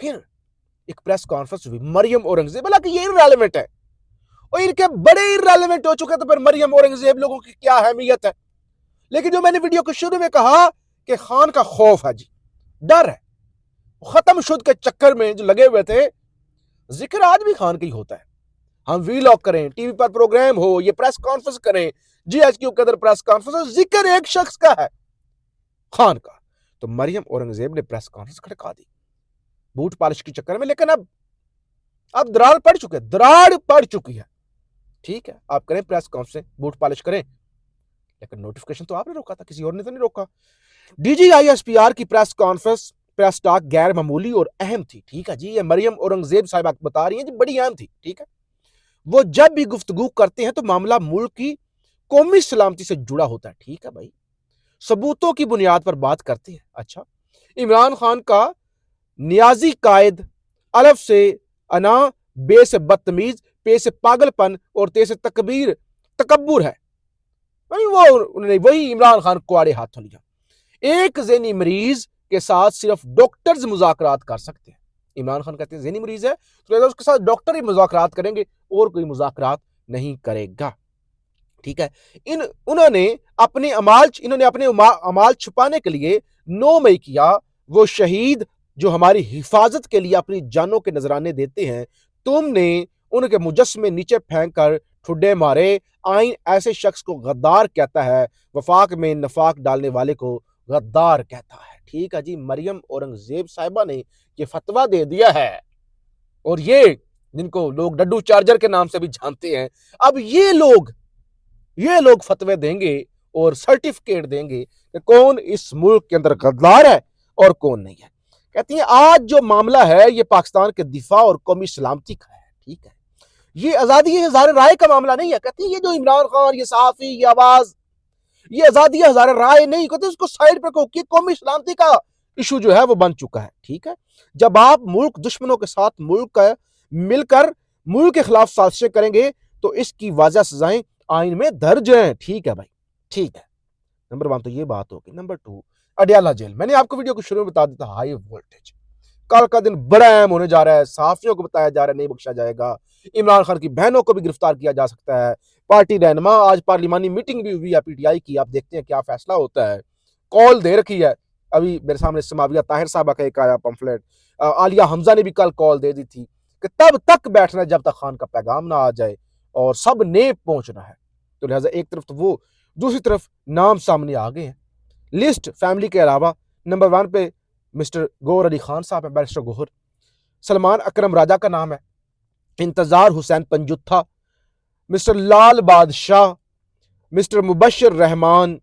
پھر ایک press conference ہوئی مریم اورنگزیب، حالانکہ یہ irrelevant ہے اور ان کے بڑے irrelevant ہو چکے، تو پھر مریم اورنگزیب لوگوں کی کیا اہمیت ہے؟ لیکن جو میں نے ویڈیو کے شروع میں کہا کہ خان کا خوف ہے جی، ڈر ہے، ختم شد کے چکر میں جو لگے ہوئے تھے، ذکر آج بھی خان کا ہی ہوتا ہے۔ ہم وی لاگ کریں، ٹی وی پر پروگرام ہو، یہ پریس کانفرنس کریں، جی ایچ کیو کے اندر پریس کانفرنس، ذکر ایک شخص کا ہے، خان کا۔ تو مریم اورنگزیب نے پریس کانفرنس کھڑکا دی بوٹ پالش کے چکر میں، لیکن اب دراڑ پڑ چکی ہے، ٹھیک ہے، آپ کریں پریس کانفرنس، بوٹ پالش کریں، لیکن نوٹیفکیشن تو آپ نے روکا تھا، کسی اور نے تو نہیں روکا۔ D G I S P R کی پریس کانفرنس، پریس ٹاک غیر معمولی اور اہم تھی، ٹھیک ہے جی، یہ مریم اورنگزیب صاحبہ بتا رہی ہیں جی، بڑی اہم تھی، ٹھیک ہے۔ وہ جب بھی گفتگو کرتے ہیں تو معاملہ ملک کی قومی سلامتی سے جڑا ہوتا ہے، ٹھیک ہے بھائی، ثبوتوں کی بنیاد پر بات کرتے ہیں۔ اچھا، عمران خان کا نیازی قائد، الف سے انا، بے سے بدتمیز، پے سے پاگل پن اور تے سے تکبر ہے، وہی عمران خان کوڑے ہاتھوں لیا۔ ایک ذہنی مریض کے ساتھ صرف ڈاکٹرز مذاکرات کر سکتے ہیں۔ عمران خان کہتے ہیں ذہنی مریض ہے تو اس کے ساتھ ڈاکٹر ہی مذاکرات کریں گے، اور کوئی مذاکرات نہیں کرے گا، ٹھیک ہے۔ انہوں نے اپنے اعمال چھپانے کے لیے 9 مئی کیا، وہ شہید جو ہماری حفاظت کے لیے اپنی جانوں کے نذرانے دیتے ہیں، تم نے ان کے مجسمے نیچے پھینک کر ٹھڈے مارے۔ آئین ایسے شخص کو غدار کہتا ہے، وفاق میں نفاق ڈالنے والے کو غدار کہتا ہے، ٹھیک ہے جی۔ مریم اورنگزیب صاحبہ نے یہ فتویٰ دے دیا ہے، اور یہ جن کو لوگ ڈڈو چارجر کے نام سے بھی جانتے ہیں، اب یہ لوگ فتوے دیں گے اور سرٹیفکیٹ دیں گے کہ کون اس ملک کے اندر غدار ہے اور کون نہیں ہے۔ کہتی ہیں آج جو معاملہ ہے یہ پاکستان کے دفاع اور قومی سلامتی کا ہے، ٹھیک ہے، یہ آزادی اظہار رائے کا معاملہ نہیں ہے۔ کہتی ہیں یہ جو عمران خان، یہ صحافی، یہ آواز، یہ آزادی اظہار رائے نہیں، کہتے ہیں اس کو سائیڈ پر کہ قومی سلامتی کا ایشو جو ہے وہ بن چکا ہے، ٹھیک ہے۔ جب آپ ملک دشمنوں کے ساتھ مل کر ملک کے خلاف سازشیں کریں گے تو اس کی واضح سزائیں آئین میں درج ہیں، ٹھیک ہے بھائی، ٹھیک ہے۔ نمبر 1 تو یہ بات ہوگی۔ نمبر 2، اڈیالہ جیل، میں نے آپ کو ویڈیو کو شروع میں بتا دیتا، ہائی وولٹیج، کل کا دن بڑا اہم ہونے جا رہا ہے، صحافیوں کو بتایا جا رہا ہے نہیں بخشا جائے گا، عمران خان کی بہنوں کو بھی گرفتار کیا جا سکتا ہے، پارٹی رہنما، آج پارلیمانی میٹنگ بھی ہوئی ہے پی ٹی آئی کی، آپ دیکھتے ہیں کیا فیصلہ ہوتا ہے، کال دے رکھی ہے، ابھی میرے سامنے سماویہ طاہر صاحبہ کا ایک آیا پمفلیٹ، عالیہ حمزہ نے بھی کل کال دے دی تھی کہ تب تک بیٹھنا ہے جب تک خان کا پیغام نہ آ جائے، اور سب نے پہنچنا ہے۔ تو لہٰذا ایک طرف تو وہ، دوسری طرف نام سامنے آ گئے ہیں، لسٹ فیملی کے علاوہ نمبر 1 پہ مسٹر گوہر علی خان صاحب ہیں، بیرسٹر گوہر، سلمان اکرم راجہ کا نام ہے، انتظار حسین پنجتھا، مسٹر لال بادشاہ، مسٹر مبشر رحمان،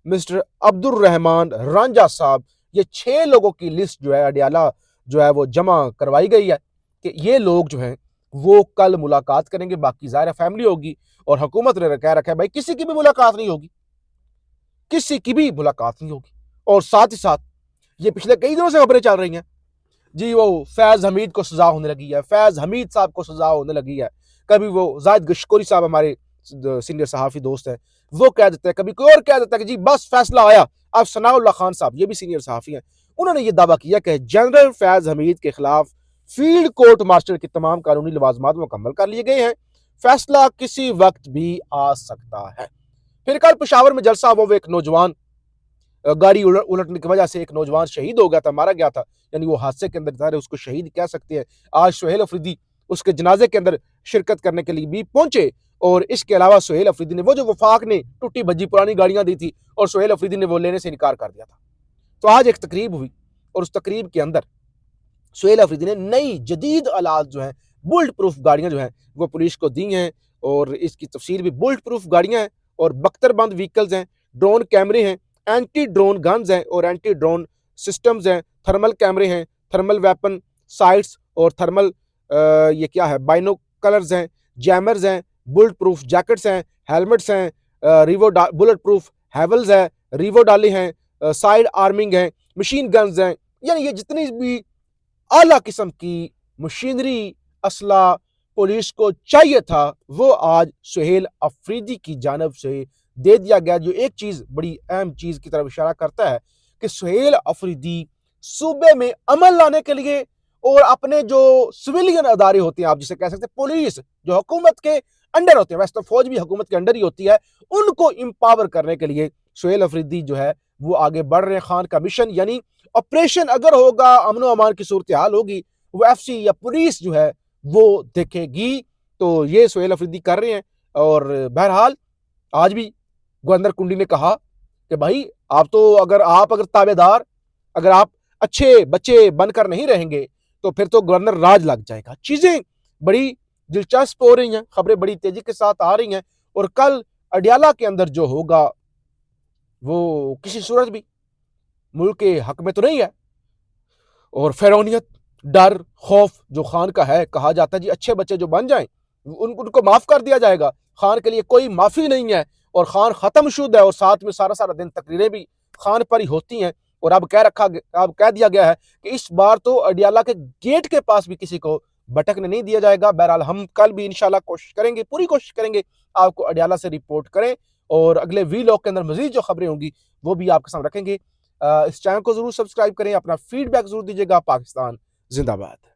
مسٹر عبد الرحمان رانجھا صاحب، یہ 6 لوگوں کی لسٹ جو ہے اڈیالہ جو ہے وہ جمع کروائی گئی ہے کہ یہ لوگ جو ہیں وہ کل ملاقات کریں گے، باقی ظاہر فیملی ہوگی، اور حکومت نے کہہ رکھا ہے بھائی کسی کی بھی ملاقات نہیں ہوگی، کسی کی بھی ملاقات نہیں ہوگی۔ اور ساتھ ہی ساتھ یہ پچھلے کئی دنوں سے خبریں چل رہی ہیں جی، وہ فیض حمید کو سزا ہونے لگی ہے، فیض حمید صاحب کو سزا ہونے لگی ہے، کبھی وہ زاہد گشکوری صاحب ہمارے سینئر صحافی دوست ہیں، وہ کہہ دیتے ہیں، کبھی کوئی اور کہہ دیتا ہے کہ جی بس فیصلہ آیا۔ اب ثناء اللہ خان صاحب، یہ بھی سینئر صحافی ہیں، انہوں نے یہ دعویٰ کیا کہ جنرل فیض حمید کے خلاف فیلڈ کورٹ مارشل کے تمام قانونی لوازمات مکمل کر لیے گئے ہیں، فیصلہ کسی وقت بھی آ سکتا ہے۔ پھر کل پشاور میں جلسہ ہوا، وہ ایک نوجوان، گاڑی الٹنے کی وجہ سے ایک نوجوان شہید ہو گیا تھا، مارا گیا تھا، یعنی وہ حادثے کے اندر تھا، اس کو شہید کہہ سکتے ہیں۔ آج سہیل افریدی اس کے جنازے کے اندر شرکت کرنے کے لیے بھی پہنچے، اور اس کے علاوہ سہیل افریدی نے وہ جو وفاق نے ٹوٹی بھجی پرانی گاڑیاں دی تھی، اور سہیل افریدی نے وہ لینے سے انکار کر دیا تھا، تو آج ایک تقریب ہوئی، اور اس تقریب کے اندر سہیل افریدی نے نئی جدید آلات جو ہیں، بلٹ پروف گاڑیاں جو ہیں وہ پولیس کو دی ہیں، اور اس کی تفصیل بھی، بلٹ پروف گاڑیاں ہیں اور بختر بند وہیکلز ہیں، ڈرون کیمرے ہیں، اینٹی ڈرون گنز ہیں اور اینٹی ڈرون سسٹمز ہیں، تھرمل کیمرے ہیں، تھرمل ویپن سائٹس اور تھرمل یہ کیا ہے بائنوکلرز ہیں، جیمرز ہیں، بلٹ پروف جیکٹس ہیں، ہیلمٹس ہیں، بلٹ پروف ہیولز ہیں، ریوو ڈالے ہیں، سائیڈ آرمنگ ہیں، مشین گنز ہیں، یعنی یہ جتنی بھی اعلیٰ قسم کی مشینری اسلحہ پولیس کو چاہیے تھا وہ آج سہیل افریدی کی جانب سے دے دیا گیا، جو ایک چیز بڑی اہم چیز کی طرف اشارہ کرتا ہے کہ سہیل افریدی صوبے میں امن لانے کے لیے اور اپنے جو سویلین ادارے ہوتے ہیں، آپ جسے کہہ سکتے ہیں پولیس، جو حکومت کے انڈر ہوتے ہیں، ویسے تو فوج بھی حکومت کے انڈر ہی ہوتی ہے، ان کو امپاور کرنے کے لیے سہیل افریدی جو ہے وہ آگے بڑھ رہے ہیں۔ خان کا مشن یعنی آپریشن اگر ہوگا، امن و امان کی صورتحال ہوگی، وہ ایف سی یا پولیس جو ہے وہ دیکھے گی۔ تو یہ سہیل افریدی کر رہے ہیں، اور بہرحال آج بھی گورنر کنڈی نے کہا کہ بھائی آپ اگر تابع دار، اگر آپ اچھے بچے بن کر نہیں رہیں گے تو پھر تو گورنر راج لگ جائے گا۔ چیزیں بڑی دلچسپ ہو رہی ہیں، خبریں بڑی تیزی کے ساتھ آ رہی ہیں، اور کل اڈیالہ کے اندر جو ہوگا وہ کسی صورت بھی ملک کے حق میں تو نہیں ہے، اور فرعونیت، ڈر، خوف جو خان کا ہے، کہا جاتا ہے جی اچھے بچے جو بن جائیں ان کو معاف کر دیا جائے گا، خان کے لیے کوئی معافی نہیں ہے، اور خان ختم شد ہے، اور ساتھ میں سارا دن تقریریں بھی خان پر ہی ہوتی ہیں۔ اور اب کہہ دیا گیا ہے کہ اس بار تو اڈیالہ کے گیٹ کے پاس بھی کسی کو بھٹکنے نہیں دیا جائے گا۔ بہرحال ہم کل بھی انشاءاللہ پوری کوشش کریں گے آپ کو اڈیالہ سے رپورٹ کریں، اور اگلے وی لاگ کے اندر مزید جو خبریں ہوں گی وہ بھی آپ کے سامنے رکھیں گے۔ اس چینل کو ضرور سبسکرائب کریں، اپنا فیڈ بیک ضرور دیجیے گا۔ پاکستان زندہ باد۔